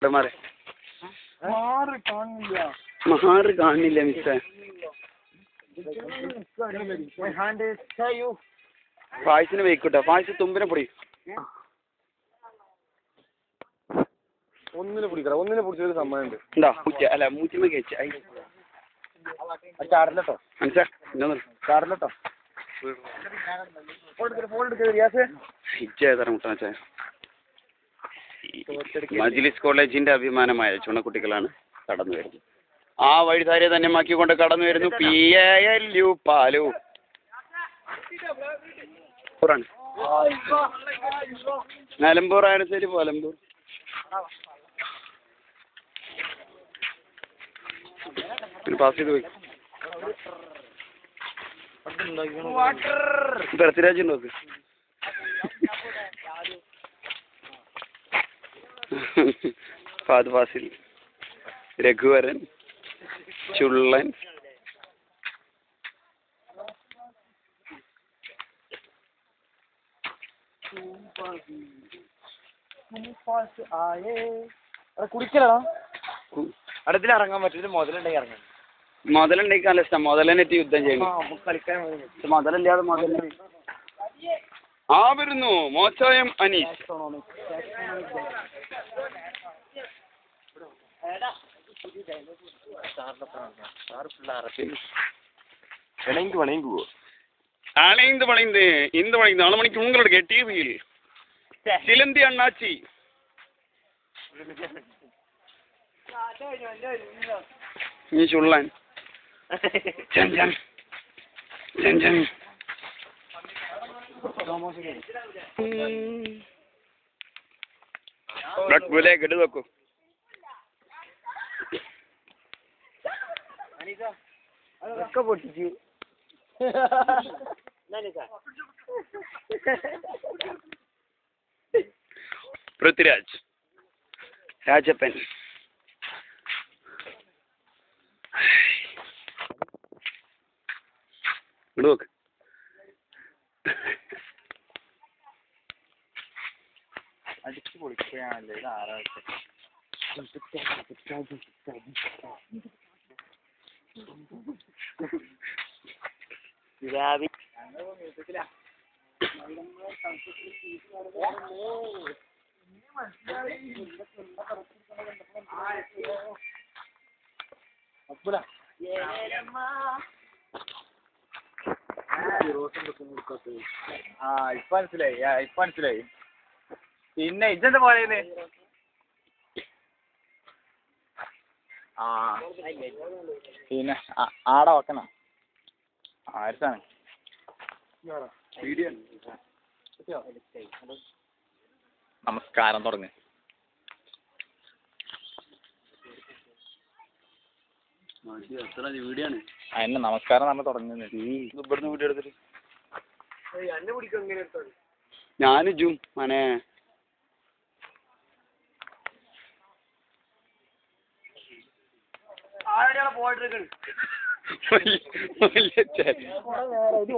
മാറി കാണില്ല മിസ്സേ. പായസിന് വെയ്ക്കൂട്ടോ. പായസം തുമ്പിനെ പൊടി ഒന്നിനെ പിടിക്കണം. ഒന്നിനെ പിടിച്ചൊരു സംഭവം ഉണ്ട്. എന്താ അല്ല മൂച്ചിമ കഴിച്ച ചാടലട്ടോ ചാടലട്ടോ. മജ്ലിസ് കോളേജിന്റെ അഭിമാനമായ ചുണക്കുട്ടികളാണ് കടന്നു വരുന്നത്. ആ വഴിധാരെ തന്നെ മാക്കിക്കൊണ്ട് കടന്നു വരുന്നു. PALU പാലു നിലമ്പൂർ ആയാലും ശരി പോലമ്പൂർ. പിന്നെ പാസ് ചെയ്ത് പോയി. പൃഥ്വിരാജ് ഉണ്ടോ? ഫഹദ് ഫാസിൽ, രഘുവരൻ, ചുള്ളൻ, കുടിക്കലോ അടുത്തിൽ ഇറങ്ങാൻ പറ്റില്ല. മുതലുണ്ടെങ്കിൽ ഇറങ്ങാൻ. മുതലുണ്ടെങ്കിൽ നല്ല ഇഷ്ടം. മുതലെന്നിട്ട് യുദ്ധം ചെയ്യണം. കളിക്കാൻ മുതലല്ലാതെ മുതൽ ആ വരുന്നു മോച്ചായം അനീസ്. அணைந்து வளைந்து இந்த வளைந்து 4 மணிக்கு உங்களுக்கு டிவியில் சிலந்தி அண்ணாச்சி. நீ சொல்லலாம் ஜன் बोले गड़ देखो पृथ्वीराज राजपन लोग അടിച്ചു പൊളിക്കുകയാണല്ലേ ഇത്. ആറാഴ്ച ഇപ്പൊ മനസ്സിലായി. പിന്നെ ഇജെന്താ പറയുന്നേ? പിന്നെ ആടെ വെക്കണ ആർക്കാണ് നമസ്കാരം തുടങ്ങ്. അതിന് നമസ്കാരം നമ്മൾ തുടങ്ങുന്നത്. ഇവിടുന്ന് വീഡിയോ എടുത്തിട്ട് ഞാന് ജും മനെ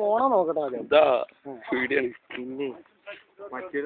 ഓണം നോക്കട്ടെ. വീഡിയോ പിന്നെ മറ്റേ